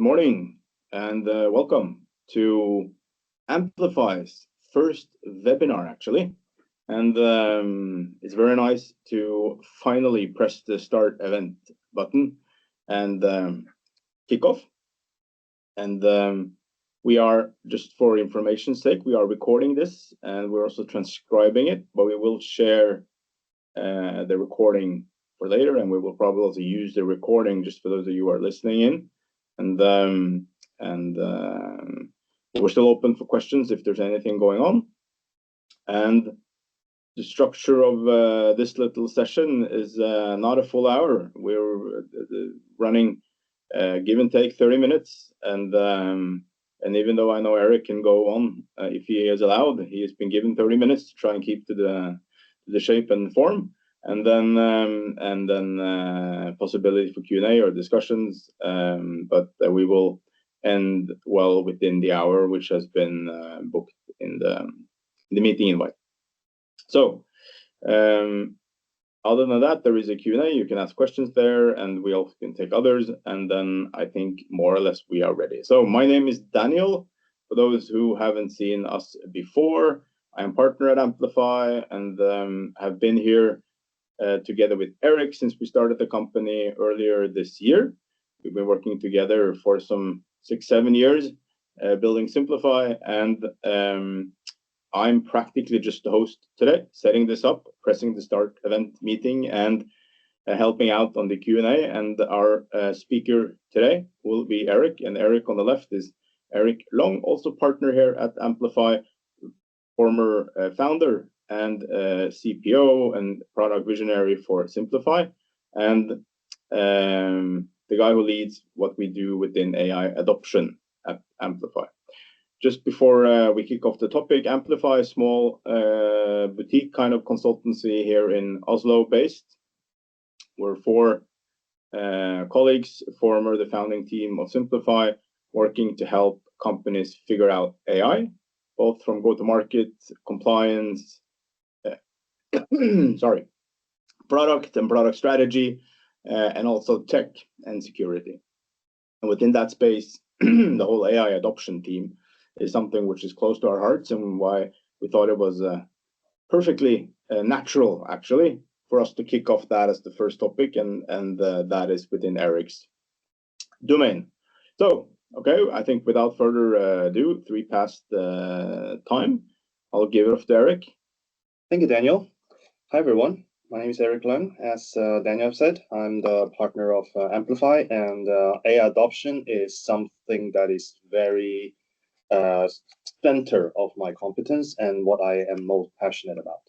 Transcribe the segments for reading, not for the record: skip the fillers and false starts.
morning and welcome to Amplify's first webinar, actually. And it's very nice to finally press the start event button and kick off. And we are, just for information's sake, we are recording this and we're also transcribing it, but we will share the recording for later, and we will probably also use the recording just for those of you who are listening in. And we're still open for questions if there's anything going on. And the structure of this little session is not a full hour. We're running give and take 30 minutes. And even though I know Erik can go on if he is allowed, he has been given 30 minutes to try and keep to the shape and form. And then possibility for Q&A or discussions, but we will end well within the hour, which has been booked in the meeting invite. So other than that, there is a Q&A. You can ask questions there, and we also can take others. And then I think more or less we are ready. So my name is Daniel. For those who haven't seen us before, I am partner at Amplify and have been here together with Erik since we started the company earlier this year. We've been working together for some 6-7 years, building Simplify, and I'm practically just the host today, setting this up, pressing the start event meeting, and helping out on the Q&A. And our speaker today will be Erik, and Erik on the left is Erik Long, also partner here at Amplify, former founder and CPO and product visionary for Simplify, and the guy who leads what we do within AI adoption at Amplify. Just before we kick off the topic, Amplify, small boutique kind of consultancy here in Oslo based. We're 4 colleagues, former the founding team of Simplify, working to help companies figure out AI, both from go-to-market, compliance, product and product strategy, and also tech and security. And within that space, the whole AI adoption team is something which is close to our hearts, and why we thought it was perfectly natural, actually, for us to kick off that as the first topic, and that is within Erik's domain. So, okay, I think without further ado, 3 past time, I'll give it off to Erik. Thank you, Daniel. Hi, everyone. My name is Erik Lund. As Daniel said, I'm the partner of Amplify, and AI adoption is something that is very center of my competence and what I am most passionate about.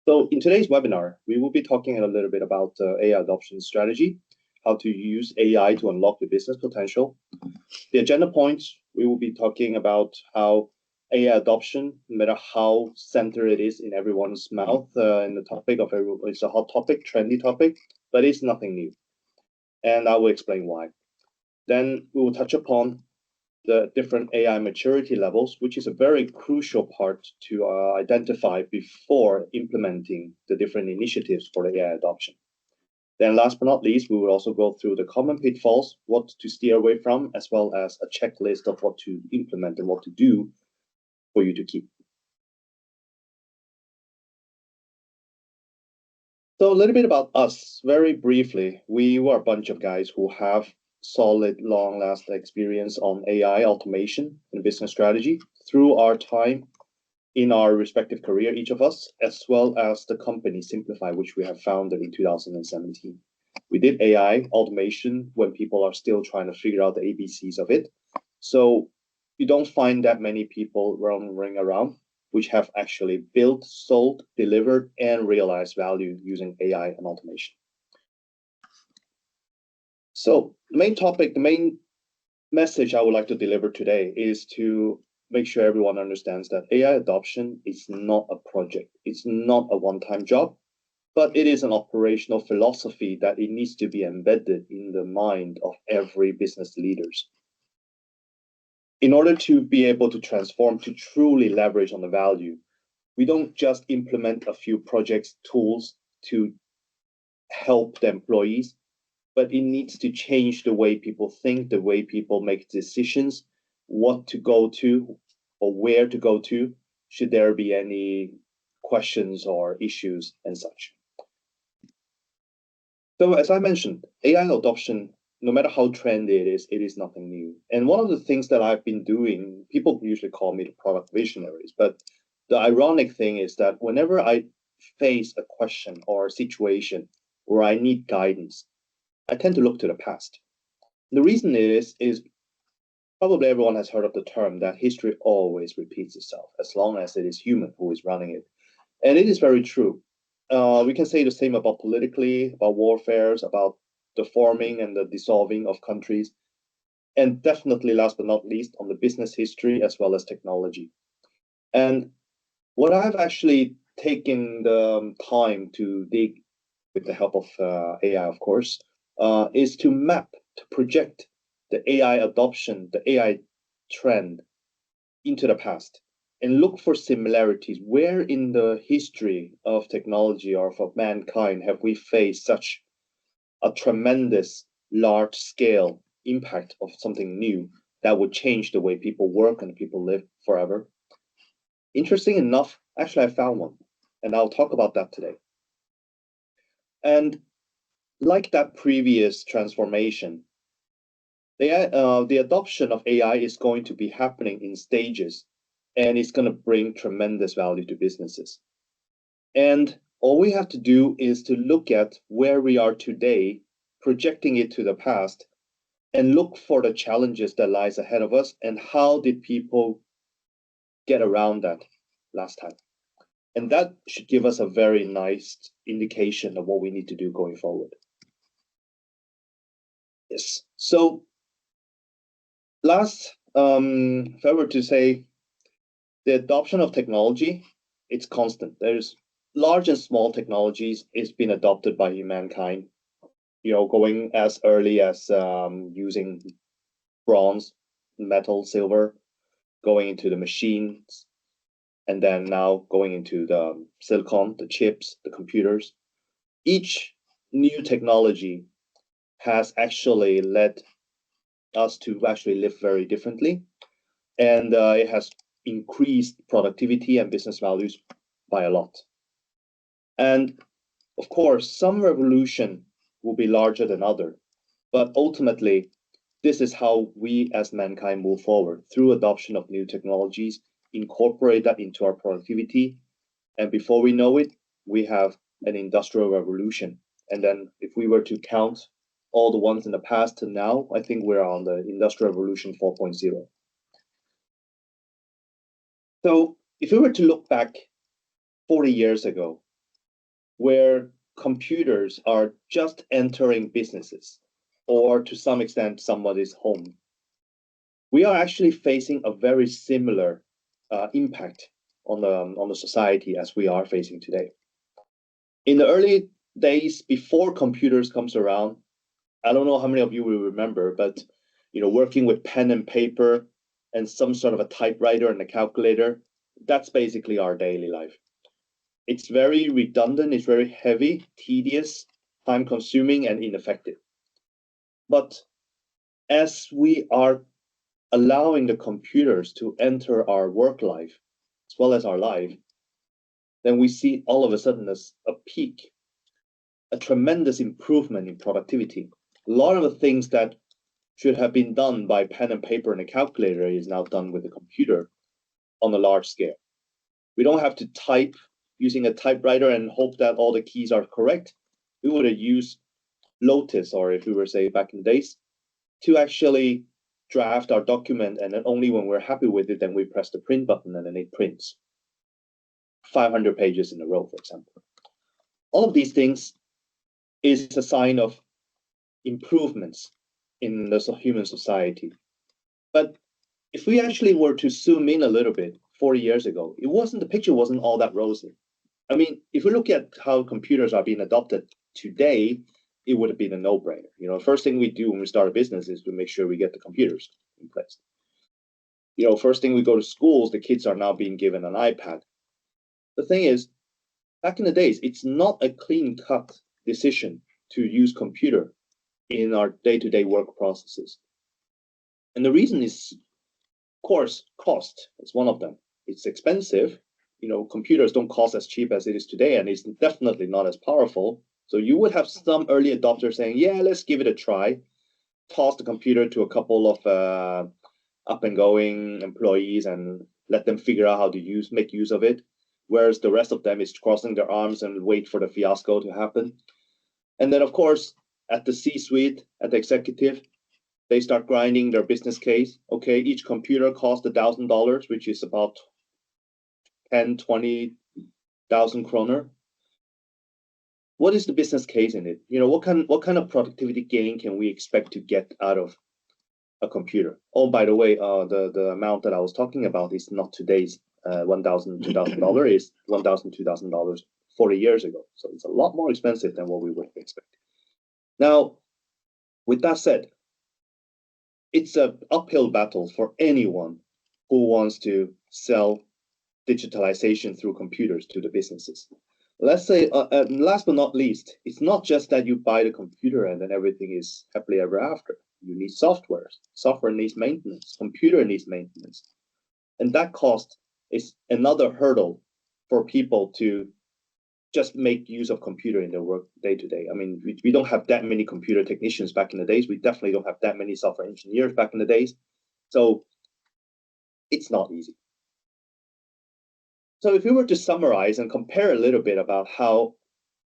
So in today's webinar, we will be talking a little bit about AI adoption strategy, how to use AI to unlock the business potential. The agenda points, we will be talking about how AI adoption, no matter how center it is in everyone's mouth, in the topic of it's a hot topic, trendy topic, but it's nothing new. And I will explain why. Then we will touch upon the different AI maturity levels, which is a very crucial part to identify before implementing the different initiatives for the AI adoption. Then last but not least, we will also go through the common pitfalls, what to steer away from, as well as a checklist of what to implement and what to do for you to keep. So a little bit about us, very briefly. We were a bunch of guys who have solid, long-lasting experience on AI automation and business strategy through our time in our respective career, each of us, as well as the company Simplify, which we have founded in 2017. We did AI automation when people are still trying to figure out the ABCs of it. So you don't find that many people running around which have actually built, sold, delivered, and realized value using AI and automation. So the main topic, the main message I would like to deliver today is to make sure everyone understands that AI adoption is not a project. It's not a one-time job, but it is an operational philosophy that it needs to be embedded in the mind of every business leaders. In order to be able to transform, to truly leverage on the value, we don't just implement a few projects, tools to help the employees, but it needs to change the way people think, the way people make decisions, what to go to or where to go to, should there be any questions or issues and such. So as I mentioned, AI adoption, no matter how trendy it is nothing new. And one of the things that I've been doing, people usually call me the product visionaries, but the ironic thing is that whenever I face a question or a situation where I need guidance, I tend to look to the past. The reason is probably everyone has heard of the term that history always repeats itself as long as it is human who is running it. And it is very true. We can say the same about politically, about warfares, about the forming and the dissolving of countries, and definitely last but not least on the business history as well as technology. And what I've actually taken the time to dig with the help of AI, of course, is to map, to project the AI adoption, the AI trend into the past and look for similarities. Where in the history of technology or of mankind have we faced such a tremendous large scale impact of something new that would change the way people work and people live forever? Interesting enough, actually, I found one, and I'll talk about that today. And like that previous transformation, the adoption of AI is going to be happening in stages, and it's going to bring tremendous value to businesses. And all we have to do is to look at where we are today, projecting it to the past, and look for the challenges that lies ahead of us and how did people get around that last time. And that should give us a very nice indication of what we need to do going forward. Yes. So last, if I were to say, the adoption of technology, it's constant. There's large and small technologies is been adopted by humankind. You know, going as early as using bronze, metal, silver, going into the machines, and then now going into the silicon, the chips, the computers. Each new technology has actually led us to actually live very differently, and it has increased productivity and business values by a lot. And of course, some revolution will be larger than other, but ultimately, this is how we as mankind move forward through adoption of new technologies, incorporate that into our productivity, and before we know it, we have an industrial revolution. And then if we were to count all the ones in the past to now, I think we're on the industrial revolution 4.0. So if we were to look back 40 years ago, where computers are just entering businesses, or to some extent somebody's home, we are actually facing a very similar impact on the society as we are facing today. In the early days before computers comes around, I don't know how many of you will remember, but working with pen and paper and some sort of a typewriter and a calculator, that's basically our daily life. It's very redundant, it's very heavy, tedious, time-consuming, and ineffective. But as we are allowing the computers to enter our work life, as well as our life, then we see all of a sudden a peak, a tremendous improvement in productivity. A lot of the things that should have been done by pen and paper and a calculator is now done with a computer on a large scale. We don't have to type using a typewriter and hope that all the keys are correct. We would have used Lotus, or if we were, say, back in the days, to actually draft our document, and then only when we're happy with it, then we press the print button and then it prints 500 pages in a row, for example. All of these things is a sign of improvements in the human society. But if we actually were to zoom in a little bit 40 years ago, the picture wasn't all that rosy. I mean, if we look at how computers are being adopted today, it would have been a no-brainer. First thing we do when we start a business is to make sure we get the computers in place. First thing we go to schools, the kids are now being given an iPad. The thing is, back in the days, it's not a clean-cut decision to use computer in our day-to-day work processes. And the reason is, of course, cost is one of them. It's expensive. Computers don't cost as cheap as it is today, and it's definitely not as powerful. So you would have some early adopters saying, yeah, let's give it a try. Toss the computer to a couple of up and going employees and let them figure out how to make use of it. Whereas the rest of them is crossing their arms and wait for the fiasco to happen. And then, of course, at the C-suite, at the executive, they start grinding their business case. Okay, each computer costs $1,000, which is about 10,000-20,000 kroner. What is the business case in it? What kind of productivity gain can we expect to get out of a computer? Oh, by the way, the amount that I was talking about is not today's $1,000, $2,000. Is $1,000, $2,000 40 years ago. So it's a lot more expensive than what we would expect. Now, with that said, it's an uphill battle for anyone who wants to sell digitalization through computers to the businesses. Let's say, last but not least, it's not just that you buy the computer and then everything is happily ever after. You need software. Software needs maintenance. Computer needs maintenance. And that cost is another hurdle for people to just make use of computer in their work day to day. I mean, we don't have that many computer technicians back in the days. We definitely don't have that many software engineers back in the days. So it's not easy. So if we were to summarize and compare a little bit about how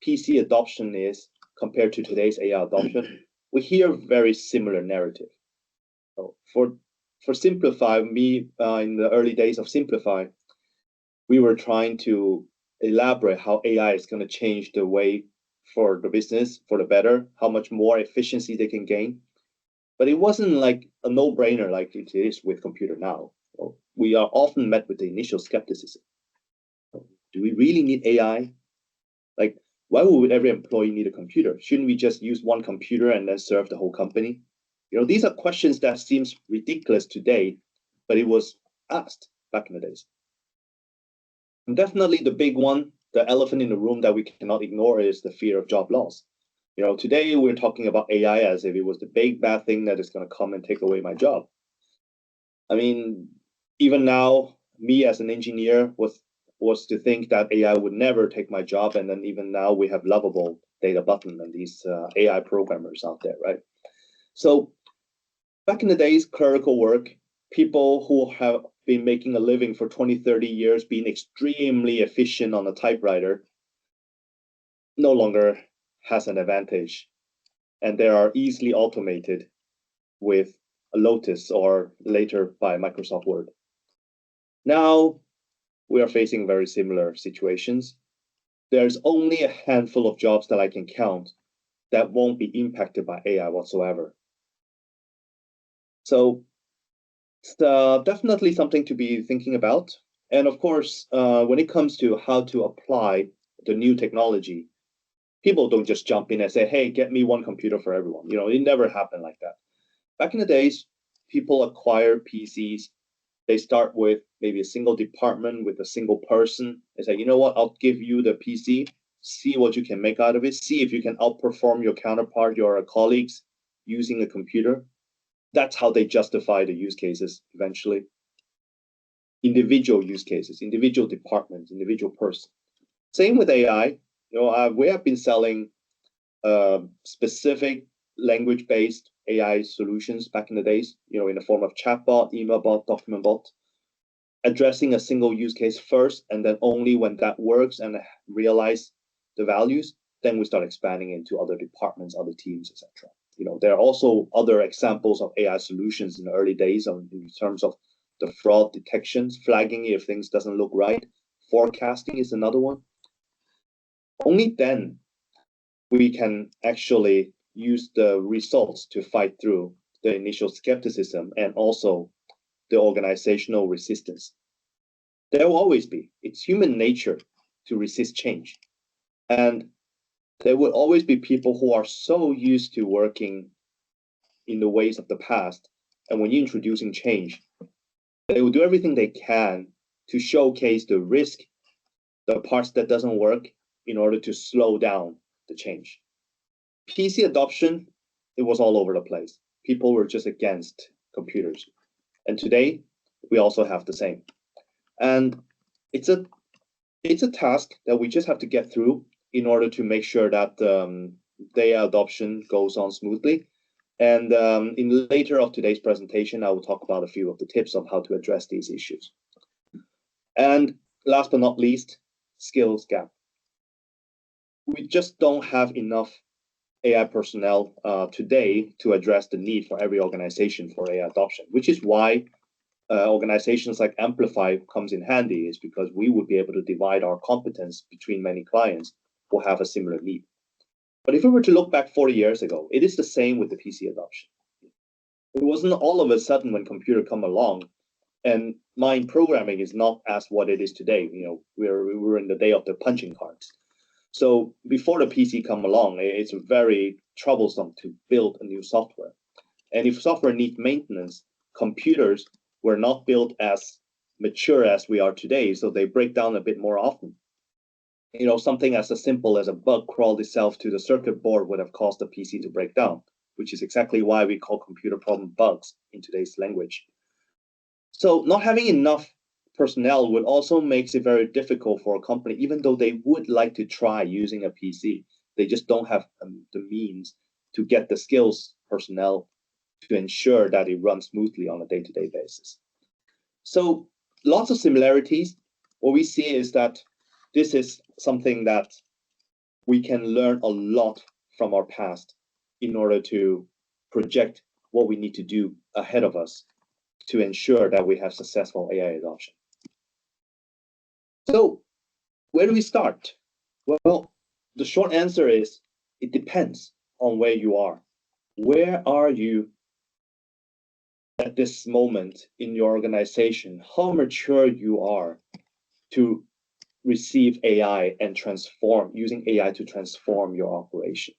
PC adoption is compared to today's AI adoption, we hear very similar narrative. So for Simplify, in the early days of Simplify, we were trying to elaborate how AI is going to change the way for the business for the better, how much more efficiency they can gain. But it wasn't like a no-brainer like it is with computer now. So we are often met with the initial skepticism. Do we really need AI? Like, why would every employee need a computer? Shouldn't we just use one computer and then serve the whole company? These are questions that seems ridiculous today, but it was asked back in the days. And definitely the big one, the elephant in the room that we cannot ignore is the fear of job loss. Today we're talking about AI as if it was the big bad thing that is going to come and take away my job. I mean, even now, me as an engineer was to think that AI would never take my job, and then even now we have Lovable, Data Button, and these AI programmers out there, right? So back in the days, clerical work, people who have been making a living for 20, 30 years, being extremely efficient on a typewriter, no longer has an advantage. And they are easily automated with a Lotus or later by Microsoft Word. Now, we are facing very similar situations. There's only a handful of jobs that I can count that won't be impacted by AI whatsoever. So it's definitely something to be thinking about. And of course, when it comes to how to apply the new technology, people don't just jump in and say, hey, get me one computer for everyone. It never happened like that. Back in the days, people acquire PCs. They start with maybe a single department with a single person. They say, you know what, I'll give you the PC, see what you can make out of it, see if you can outperform your counterpart, your colleagues using a computer. That's how they justify the use cases eventually. Individual use cases, individual departments, individual person. Same with AI. We have been selling specific language-based AI solutions back in the days, in the form of chatbot, email bot, document bot, addressing a single use case first, and then only when that works and realize the values, then we start expanding into other departments, other teams, etc. There are also other examples of AI solutions in the early days in terms of the fraud detections, flagging if things doesn't look right. Forecasting is another one. Only then we can actually use the results to fight through the initial skepticism and also the organizational resistance. There will always be. It's human nature to resist change. And there will always be people who are so used to working in the ways of the past. And when you're introducing change, they will do everything they can to showcase the risk, the parts that doesn't work, in order to slow down the change. PC adoption it was all over the place. People were just against computers. And today, we also have the same. And it's a task that we just have to get through in order to make sure that data adoption goes on smoothly. And in later of today's presentation, I will talk about a few of the tips on how to address these issues. And last but not least, skills gap. We just don't have enough AI personnel today to address the need for every organization for AI adoption, which is why organizations like Amplify comes in handy, is because we would be able to divide our competence between many clients who have a similar need. But if we were to look back 40 years ago, it is the same with the PC adoption. It wasn't all of a sudden when computer come along, and mind programming is not as what it is today. You know, we were in the day of the punching cards. So before the PC come along, it's very troublesome to build a new software. And if software needs maintenance, computers were not built as mature as we are today, so they break down a bit more often. You know, something as simple as a bug crawled itself to the circuit board would have caused the PC to break down, which is exactly why we call computer problem bugs in today's language. So not having enough personnel would also makes it very difficult for a company, even though they would like to try using a PC. They just don't have the means to get the skills personnel to ensure that it runs smoothly on a day-to-day basis. So lots of similarities. What we see is that this is something that we can learn a lot from our past in order to project what we need to do ahead of us to ensure that we have successful AI adoption. So where do we start? Well, the short answer is it depends on where you are. Where are you at this moment in your organization? How mature you are to receive AI and using AI to transform your operation.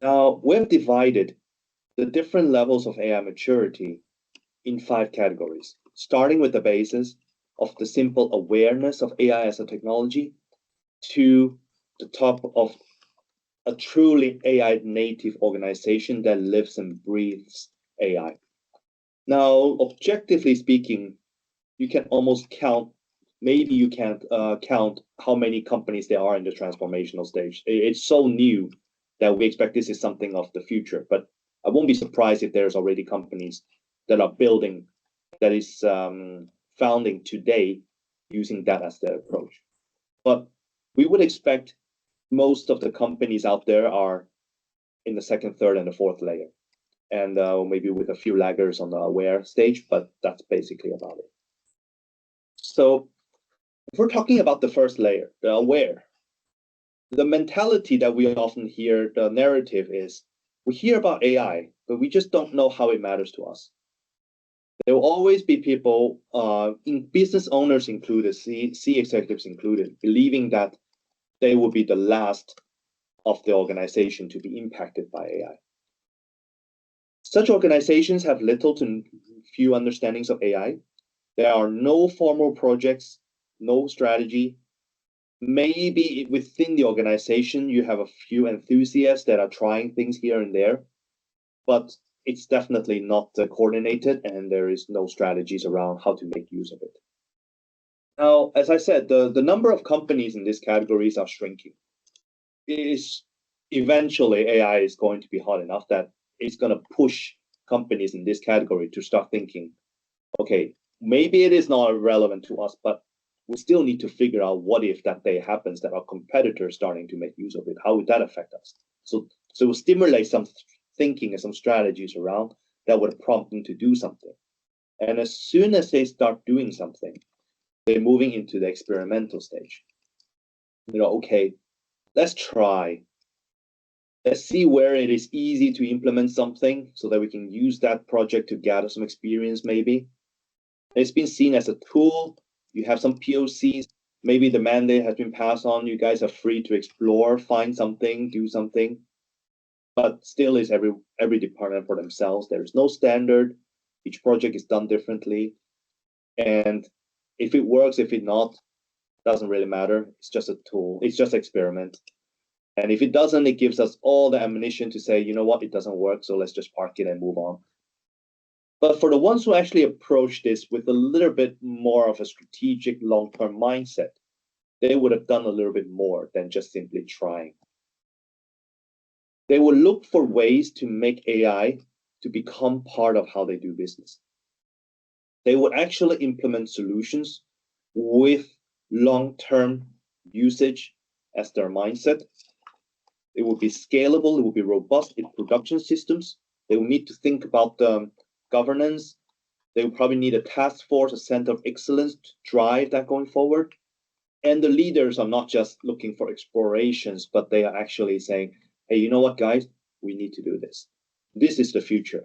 Now, we've divided the different levels of AI maturity in 5 categories, starting with the basis of the simple awareness of AI as a technology to the top of a truly AI native organization that lives and breathes AI. Now, objectively speaking, you can almost count, maybe you can't count how many companies there are in the transformational stage. It's so new that we expect this is something of the future, but I won't be surprised if there's already companies that are building, that is founding today using that as their approach. But we would expect most of the companies out there are in the second, third, and the fourth layer, and maybe with a few laggers on the aware stage, but that's basically about it. So if we're talking about the first layer, the aware, the mentality that we often hear, the narrative is, we hear about AI, but we just don't know how it matters to us. There will always be people, business owners included, C executives included, believing that they will be the last of the organization to be impacted by AI. Such organizations have little to few understandings of AI. There are no formal projects, no strategy. Maybe within the organization, you have a few enthusiasts that are trying things here and there, but it's definitely not coordinated, and there is no strategies around how to make use of it. Now, as I said, the number of companies in these categories are shrinking. Eventually, AI is going to be hot enough that it's going to push companies in this category to start thinking, okay, maybe it is not relevant to us, but we still need to figure out what if that day happens that our competitors starting to make use of it. How would that affect us? So we'll stimulate some thinking and some strategies around that would prompt them to do something. And as soon as they start doing something, they're moving into the experimental stage. You know, okay, let's try. Let's see where it is easy to implement something so that we can use that project to gather some experience maybe. It's been seen as a tool. You have some POCs. Maybe the mandate has been passed on. You guys are free to explore, find something, do something. But still is every department for themselves. There is no standard. Each project is done differently. And if it works, if it not, doesn't really matter. It's just a tool. It's just experiment. And if it doesn't, it gives us all the ammunition to say, you know what, it doesn't work, so let's just park it and move on. But for the ones who actually approach this with a little bit more of a strategic long-term mindset, they would have done a little bit more than just simply trying. They will look for ways to make AI to become part of how they do business. They would actually implement solutions with long-term usage as their mindset. It will be scalable, it will be robust in production systems. They will need to think about governance. They will probably need a task force, a center of excellence to drive that going forward. And the leaders are not just looking for explorations, but they are actually saying, hey, you know what, guys, we need to do this. This is the future.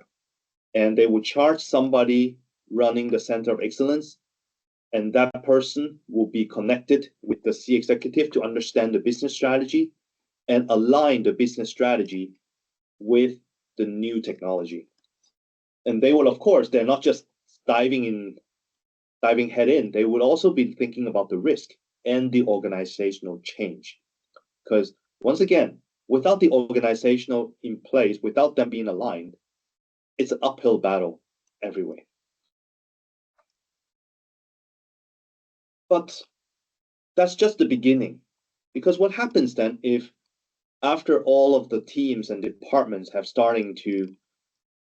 And they will charge somebody running the center of excellence, and that person will be connected with the C executive to understand the business strategy and align the business strategy with the new technology. And they will, of course, they're not just diving head in, they would also be thinking about the risk and the organizational change. Because once again, without the organizational in place, without them being aligned, it's an uphill battle everywhere. But that's just the beginning. Because what happens then if after all of the teams and departments have starting to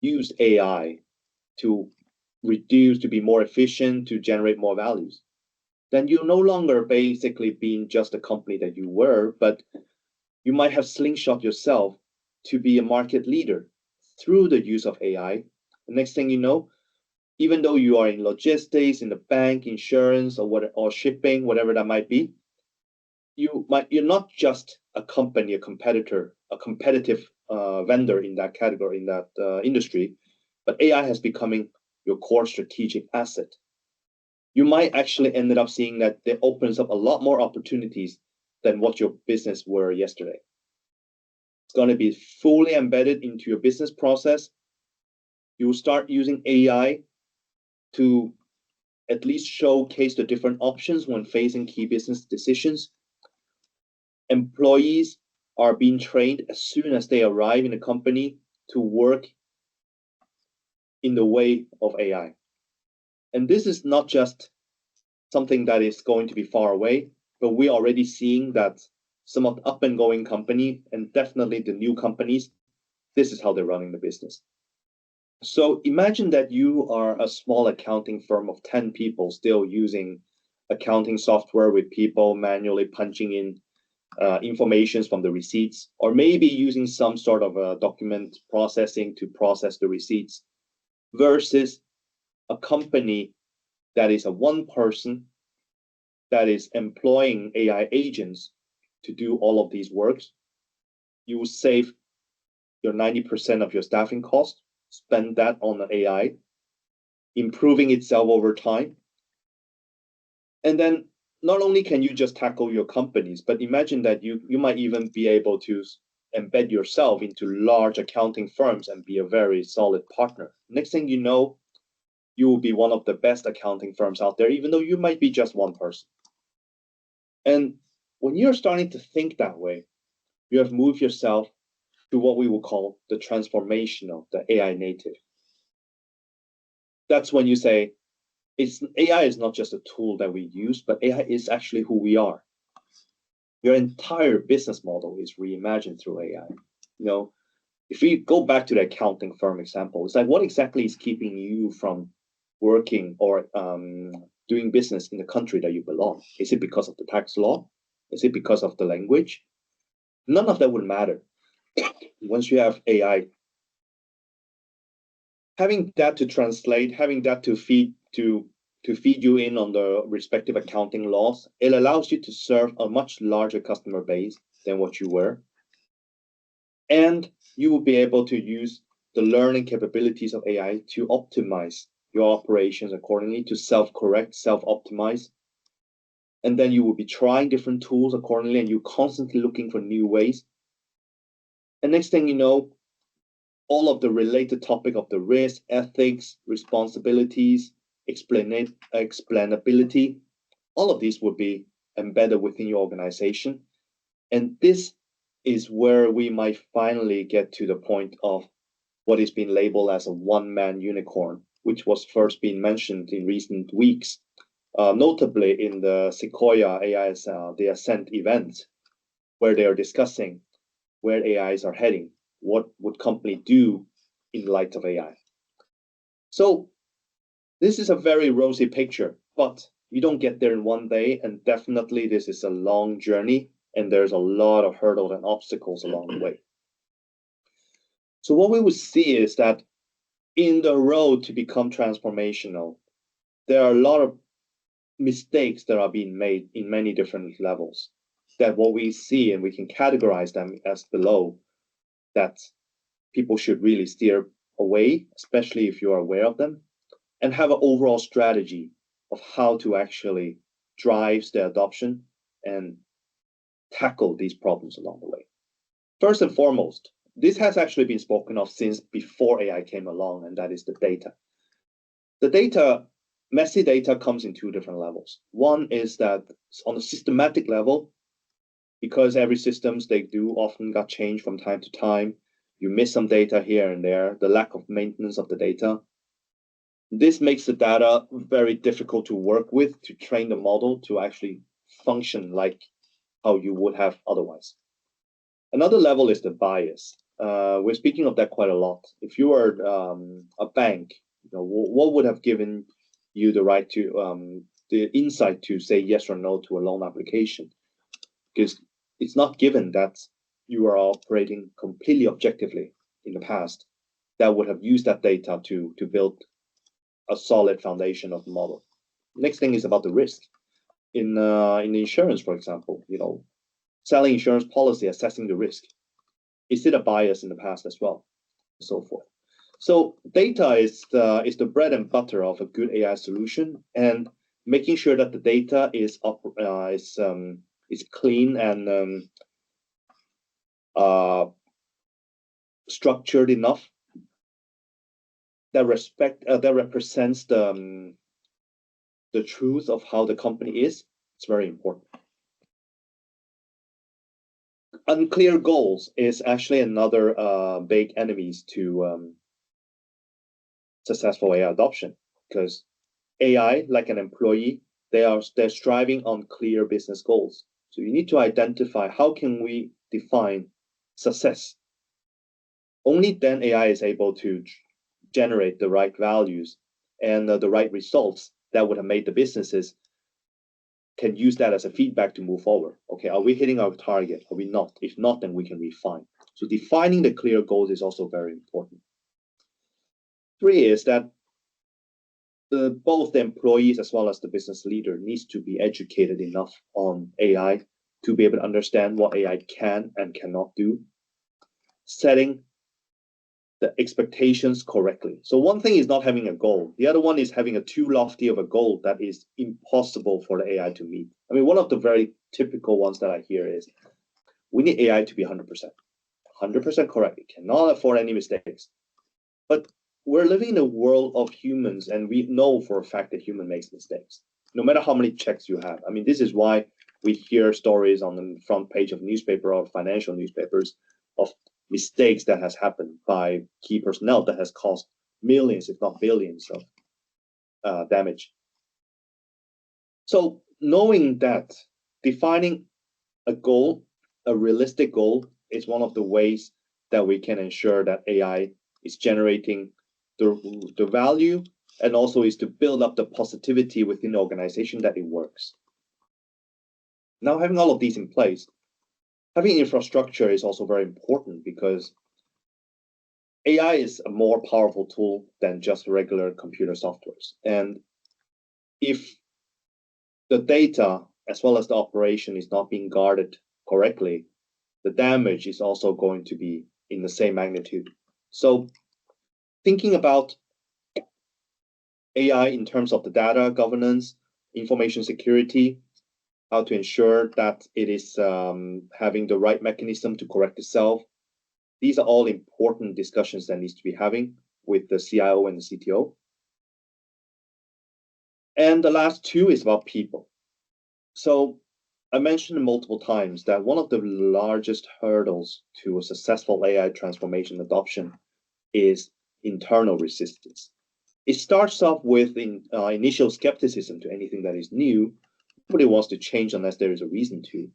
use AI to reduce, to be more efficient, to generate more values, then you're no longer basically being just a company that you were, but you might have slingshot yourself to be a market leader through the use of AI. The next thing you know, even though you are in logistics, in the bank, insurance, or shipping, whatever that might be, you're not just a company, a competitor, a competitive vendor in that category, in that industry, but AI has becoming your core strategic asset. You might actually end up seeing that it opens up a lot more opportunities than what your business were yesterday. It's going to be fully embedded into your business process. You will start using AI to at least showcase the different options when facing key business decisions. Employees are being trained as soon as they arrive in a company to work in the way of AI. And this is not just something that is going to be far away, but we're already seeing that some of the up and going company, and definitely the new companies, this is how they're running the business. So imagine that you are a small accounting firm of 10 people still using accounting software with people manually punching in information from the receipts, or maybe using some sort of document processing to process the receipts, versus a company that is a one person that is employing AI agents to do all of these works. You will save your 90% of your staffing cost, spend that on AI, improving itself over time. And then not only can you just tackle your companies, but imagine that you might even be able to embed yourself into large accounting firms and be a very solid partner. Next thing you know, you will be one of the best accounting firms out there, even though you might be just one person. And when you're starting to think that way, you have moved yourself to what we will call the transformational, the AI native. That's when you say, AI is not just a tool that we use, but AI is actually who we are. Your entire business model is reimagined through AI. You know, if we go back to the accounting firm example, it's like, what exactly is keeping you from working or doing business in the country that you belong? Is it because of the tax law? Is it because of the language? None of that would matter once you have AI. Having that to translate, having that to feed you in on the respective accounting laws, it allows you to serve a much larger customer base than what you were. And you will be able to use the learning capabilities of AI to optimize your operations accordingly, to self-correct, self-optimize. And then you will be trying different tools accordingly, and you're constantly looking for new ways. And next thing you know, all of the related topic of the risk, ethics, responsibilities, explainability, all of these would be embedded within your organization. And this is where we might finally get to the point of what is being labeled as a one-man unicorn, which was first being mentioned in recent weeks, notably in the Sequoia AI's the Ascent event, where they are discussing where AIs are heading, what would company do in light of AI. So this is a very rosy picture, but you don't get there in one day, and definitely this is a long journey, and there's a lot of hurdles and obstacles along the way. So what we would see is that in the road to become transformational, there are a lot of mistakes that are being made in many different levels. That what we see, and we can categorize them as below, that people should really steer away, especially if you are aware of them, and have an overall strategy of how to actually drive the adoption and tackle these problems along the way. First and foremost, this has actually been spoken of since before AI came along, and that is the data. The data, messy data, comes in two different levels. One is that on a systematic level, because every systems they do often got changed from time to time, you miss some data here and there, the lack of maintenance of the data. This makes the data very difficult to work with, to train the model to actually function like how you would have otherwise. Another level is the bias. We're speaking of that quite a lot. If you are a bank, what would have given you the right to the insight to say yes or no to a loan application? Because it's not given that you are operating completely objectively in the past that would have used that data to build a solid foundation of the model. Next thing is about the risk. In insurance, for example, selling insurance policy, assessing the risk. Is it a bias in the past as well? And so forth. So data is the bread and butter of a good AI solution, and making sure that the data is clean and structured enough that represents the truth of how the company is. It's very important. Unclear goals is actually another big enemies to successful AI adoption, because AI, like an employee, they're striving on clear business goals. So you need to identify how can we define success. Only then AI is able to generate the right values and the right results that would have made the businesses can use that as a feedback to move forward. Okay, are we hitting our target? Are we not? If not, then we can refine. So defining the clear goals is also very important. 3 is that both the employees as well as the business leader needs to be educated enough on AI to be able to understand what AI can and cannot do, setting the expectations correctly. So one thing is not having a goal. The other one is having a too lofty of a goal that is impossible for the AI to meet. I mean, one of the very typical ones that I hear is, we need AI to be 100%. 100% correct. It cannot afford any mistakes. But we're living in a world of humans, and we know for a fact that human makes mistakes, no matter how many checks you have. I mean, this is why we hear stories on the front page of newspaper or financial newspapers of mistakes that has happened by key personnel that has caused millions, if not billions, of damage. So knowing that, defining a goal, a realistic goal, is one of the ways that we can ensure that AI is generating the value, and also is to build up the positivity within the organization that it works. Now, having all of these in place, having infrastructure is also very important, because AI is a more powerful tool than just regular computer softwares. And if the data as well as the operation is not being guarded correctly, the damage is also going to be in the same magnitude. So thinking about AI in terms of the data governance, information security, how to ensure that it is having the right mechanism to correct itself. These are all important discussions that needs to be having with the CIO and the CTO. And the last 2 is about people. So I mentioned multiple times that one of the largest hurdles to a successful AI transformation adoption is internal resistance. It starts off with initial skepticism to anything that is new. Nobody wants to change unless there is a reason to.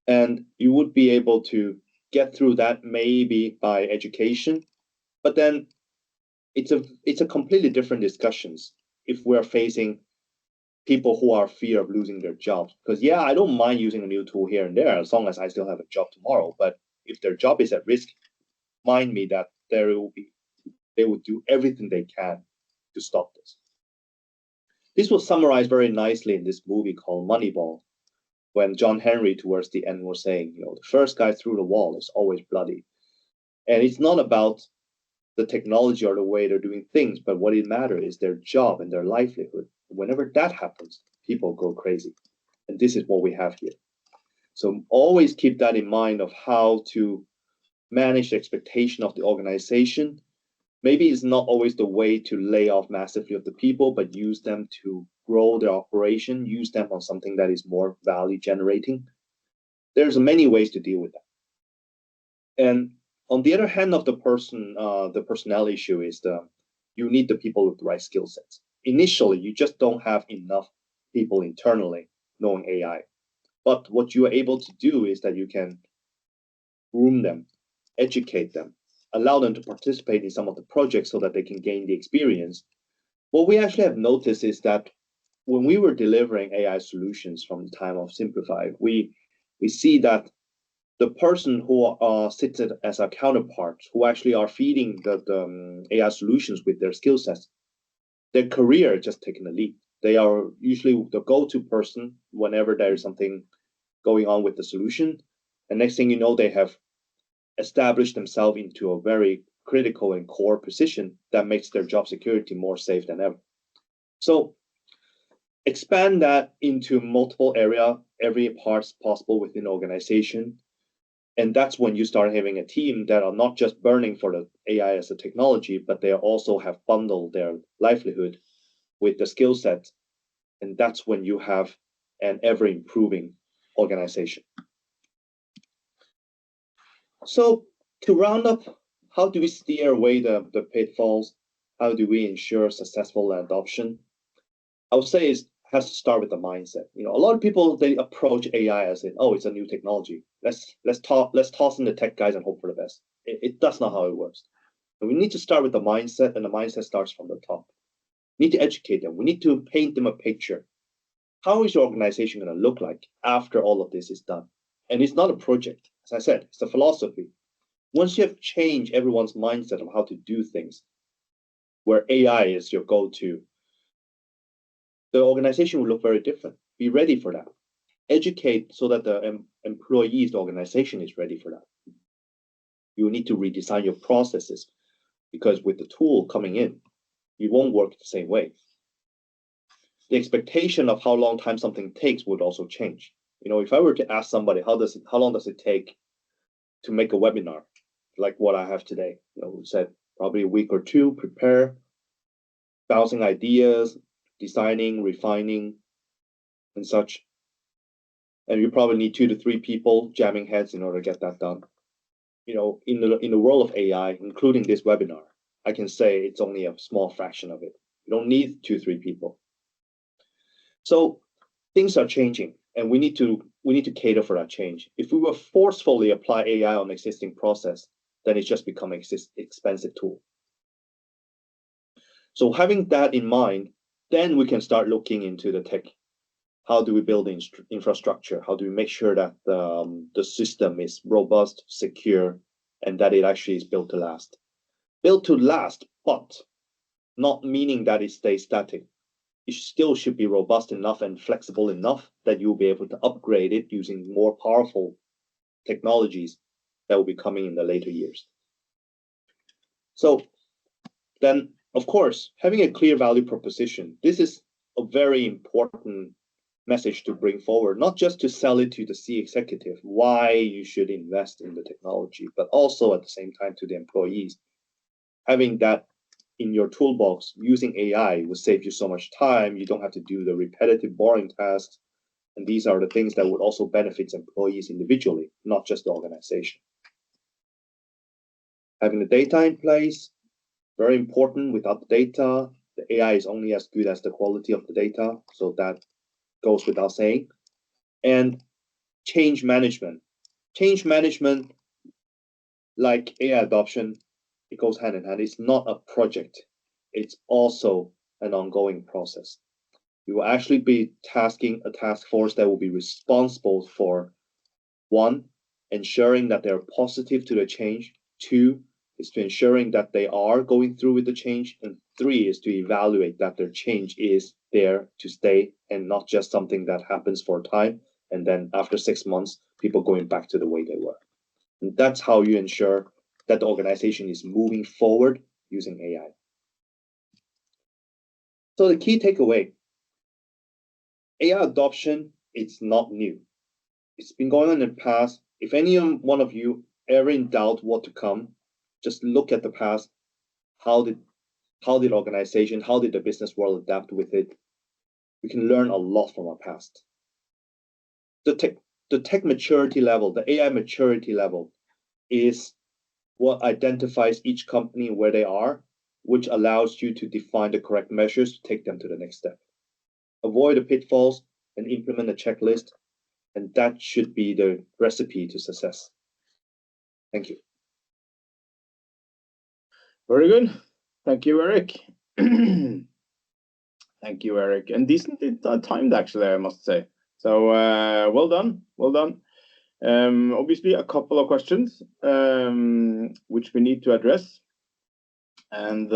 And you would be able to get through that maybe by education, but then it's a completely different discussions if we're facing people who are fear of losing their jobs. Because yeah, I don't mind using a new tool here and there as long as I still have a job tomorrow. But if their job is at risk, mind me that they will do everything they can to stop this. This was summarized very nicely in this movie called Moneyball, when John Henry towards the end was saying, the first guy through the wall is always bloody. And it's not about the technology or the way they're doing things, but what it matters is their job and their livelihood. Whenever that happens, people go crazy. And this is what we have here. So always keep that in mind of how to manage the expectation of the organization. Maybe it's not always the way to lay off massively of the people, but use them to grow their operation, use them on something that is more value generating. There's many ways to deal with that. And on the other hand of the personnel issue is you need the people with the right skill sets. Initially, you just don't have enough people internally knowing AI. But what you are able to do is that you can groom them, educate them, allow them to participate in some of the projects so that they can gain the experience. What we actually have noticed is that when we were delivering AI solutions from the time of Simplify, we see that the person who sits as our counterparts, who actually are feeding the AI solutions with their skill sets, their career just taking a leap. They are usually the go-to person whenever there is something going on with the solution. And next thing you know, they have established themselves into a very critical and core position that makes their job security more safe than ever. So expand that into multiple area, every parts possible within the organization. And that's when you start having a team that are not just burning for the AI as a technology, but they also have bundled their livelihood with the skill set. And that's when you have an ever improving organization. So to round up, how do we steer away the pitfalls? How do we ensure successful adoption? I would say it has to start with the mindset. A lot of people, they approach AI as in, oh, it's a new technology. Let's toss in the tech guys and hope for the best. That's not how it works. And we need to start with the mindset, and the mindset starts from the top. We need to educate them. We need to paint them a picture. How is your organization going to look like after all of this is done? And it's not a project. As I said, it's a philosophy. Once you have changed everyone's mindset of how to do things, where AI is your go-to, the organization will look very different. Be ready for that. Educate so that the employees, the organization is ready for that. You need to redesign your processes because with the tool coming in, you won't work the same way. The expectation of how long time something takes would also change. If I were to ask somebody, how long does it take to make a webinar like what I have today? We said probably a week or two, prepare, bouncing ideas, designing, refining, and such. And you probably need 2 to 3 people jamming heads in order to get that done. In the world of AI, including this webinar, I can say it's only a small fraction of it. You don't need 2, 3 people. So things are changing, and we need to cater for that change. If we were forcefully apply AI on existing process, then it's just become an expensive tool. So having that in mind, then we can start looking into the tech. How do we build the infrastructure? How do we make sure that the system is robust, secure, and that it actually is built to last? Built to last, but not meaning that it stays static. It still should be robust enough and flexible enough that you'll be able to upgrade it using more powerful technologies that will be coming in the later years. So then, of course, having a clear value proposition, this is a very important message to bring forward, not just to sell it to the C executive, why you should invest in the technology, but also at the same time to the employees. Having that in your toolbox using AI will save you so much time. You don't have to do the repetitive, boring tasks And these are the things that would also benefit employees individually, not just the organization. Having the data in place, very important. Without the data, the AI is only as good as the quality of the data. So that goes without saying. And change management. Change management, like AI adoption, it goes hand in hand. It's not a project. It's also an ongoing process. You will actually be tasking a task force that will be responsible for, one, ensuring that they're positive to the change. Two, is to ensuring that they are going through with the change. And three is to evaluate that their change is there to stay and not just something that happens for a time. And then after 6 months, people going back to the way they were. And that's how you ensure that the organization is moving forward using AI. So the key takeaway, AI adoption, it's not new. It's been going on in the past. If any one of you ever in doubt what to come, just look at the past. How did organization, how did the business world adapt with it? We can learn a lot from our past. The tech maturity level, the AI maturity level, is what identifies each company where they are, which allows you to define the correct measures to take them to the next step. Avoid the pitfalls and implement a checklist, and that should be the recipe to success. Thank you. Very good. Thank you, Erik. Thank you, Erik. And decently timed, actually, I must say. So well done. Well done. Obviously, a couple of questions which we need to address and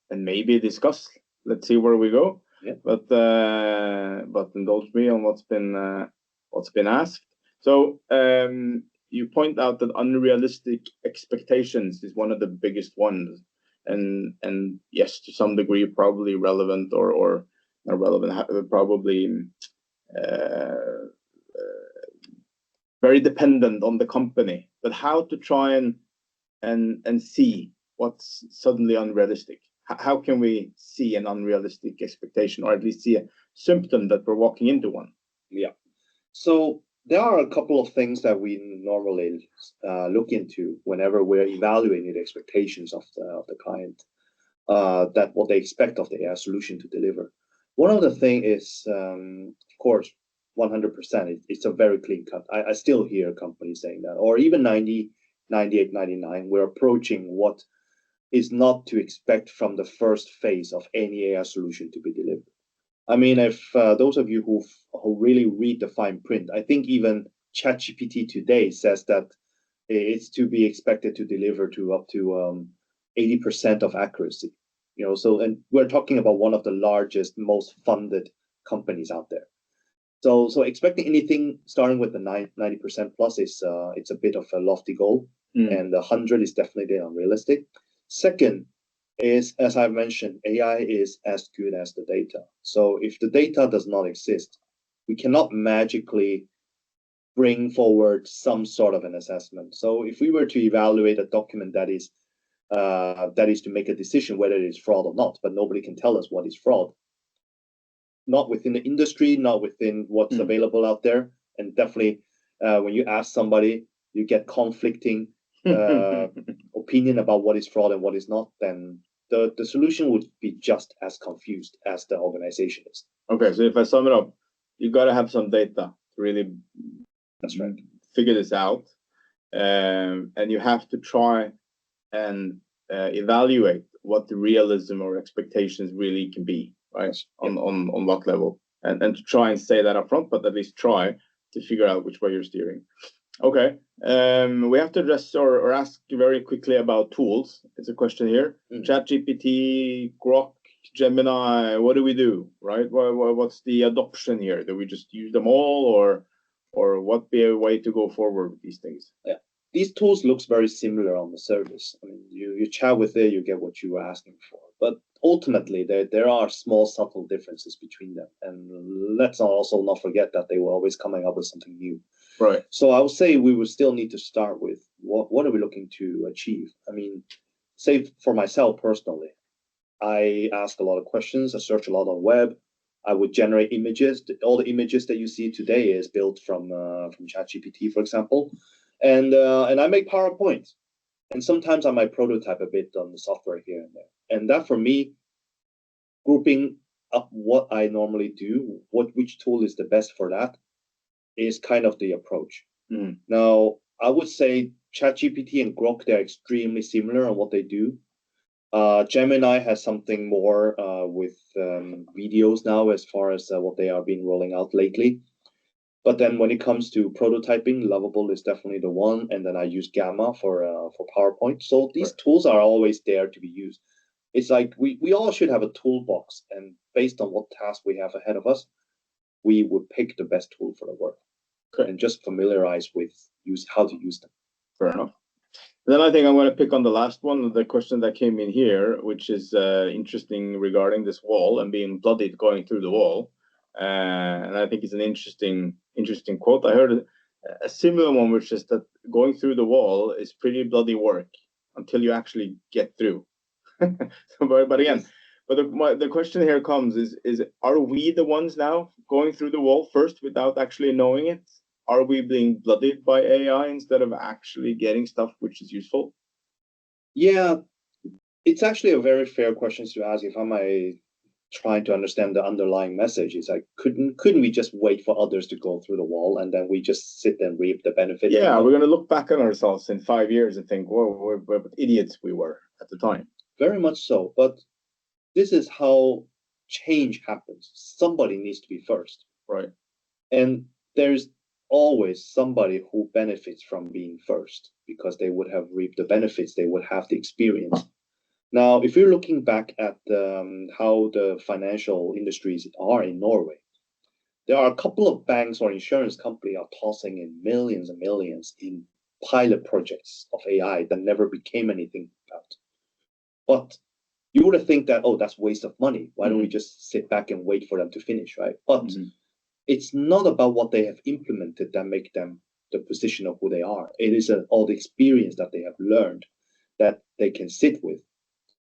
maybe discuss. Let's see where we go. Yeah. But indulge me on what's been asked. So you point out that unrealistic expectations is one of the biggest ones, and yes, to some degree, probably relevant or not relevant, probably very dependent on the company. But how to try and see what's suddenly unrealistic? How can we see an unrealistic expectation, or at least see a symptom that we're walking into one? Yeah. So there are a couple of things that we normally look into whenever we're evaluating the expectations of the client, that what they expect of the AI solution to deliver. One of the things is, of course, 100%. It's a very clean cut. I still hear companies saying that, or even 90, 98, 99. We're approaching what is not to expect from the first phase of any AI solution to be delivered. I mean, if those of you who really read the fine print, I think even ChatGPT today says that it's to be expected to deliver to up to 80% of accuracy. So, and we're talking about one of the largest, most funded companies out there. So expecting anything starting with the 90% plus is it's a bit of a lofty goal, and 100 is definitely unrealistic. Second is, as I mentioned, AI is as good as the data. So if the data does not exist, we cannot magically bring forward some sort of an assessment. So if we were to evaluate a document that is to make a decision whether it is fraud or not, but nobody can tell us what is fraud, not within the industry, not within what's available out there, and definitely when you ask somebody, you get conflicting opinion about what is fraud and what is not, then the solution would be just as confused as the organization is. Okay, so if I sum it up, you got to have some data to really figure this out, and you have to try and evaluate what the realism or expectations really can be, right? On what level, and to try and say that up front, but at least try to figure out which way you're steering. Okay, we have to address or ask very quickly about tools. It's a question here. ChatGPT, Grok, Gemini, what do we do, right? What's the adoption here? Do we just use them all, or what be a way to go forward with these things? Yeah, these tools looks very similar on the surface. I mean, you chat with it, you get what you were asking for, but ultimately there are small subtle differences between them, and let's also not forget that they were always coming up with something new. Right. So I would say we would still need to start with what are we looking to achieve? I mean, say for myself personally, I ask a lot of questions, I search a lot on web, I would generate images. All the images that you see today is built from ChatGPT, for example, and I make PowerPoint, and sometimes I might prototype a bit on the software here and there. And that for me, grouping up what I normally do, which tool is the best for that, is kind of the approach. Now, I would say ChatGPT and Grok, they're extremely similar on what they do. Gemini has something more with videos now as far as what they are being rolling out lately. But then when it comes to prototyping, Lovable is definitely the one. And then I use Gamma for PowerPoint. So these tools are always there to be used. It's like we all should have a toolbox. And based on what task we have ahead of us, we would pick the best tool for the work. Okay. And just familiarize with how to use them. Fair enough. Then I think I'm going to pick on the last one, the question that came in here, which is interesting regarding this wall and being bloodied going through the wall. And I think it's an interesting quote. I heard a similar one, which is that going through the wall is pretty bloody work until you actually get through. but again, the question here comes is are we the ones now going through the wall first without actually knowing it? Are we being blooded by AI instead of actually getting stuff which is useful? Yeah, it's actually a very fair question to ask. If I'm trying to understand the underlying message, it's like couldn't we just wait for others to go through the wall and then we just sit and reap the benefit? Yeah, we're going to look back on ourselves in 5 years and think, whoa, what idiots we were at the time. Very much so, but this is how change happens. Somebody needs to be first, right? And there's always somebody who benefits from being first because they would have reaped the benefits, they would have the experience. Now, if you're looking back at how the financial industries are in Norway, there are a couple of banks or insurance companies are tossing in millions and millions in pilot projects of AI that never became anything about. But you would think that, oh, that's waste of money. Why don't we just sit back and wait for them to finish, right? But it's not about what they have implemented that make them the position of who they are. It is all the experience that they have learned that they can sit with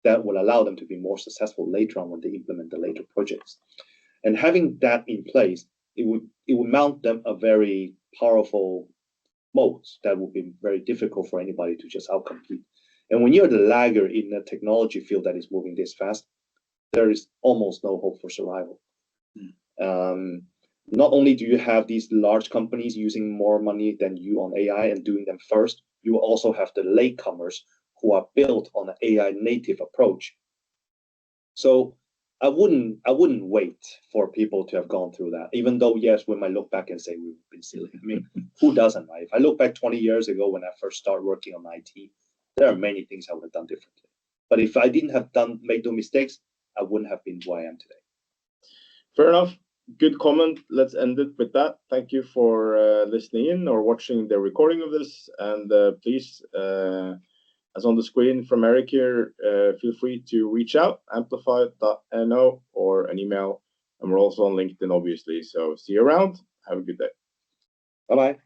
that will allow them to be more successful later on when they implement the later projects. And having that in place, it would mount them a very powerful moat that would be very difficult for anybody to just outcompete. And when you're the laggard in a technology field that is moving this fast, there is almost no hope for survival. Not only do you have these large companies using more money than you on AI and doing them first, you also have the latecomers who are built on an AI native approach. So I wouldn't wait for people to have gone through that, even though, yes, we might look back and say we've been silly. I mean, who doesn't, right? If I look back 20 years ago when I first started working on IT, there are many things I would have done differently. But if I didn't have made those mistakes, I wouldn't have been who I am today. Fair enough. Good comment. Let's end it with that. Thank you for listening in or watching the recording of this. And please, as on the screen from Erik here, feel free to reach out, amplifai.no, or an email. And we're also on LinkedIn, obviously. So see you around. Have a good day. Bye-bye.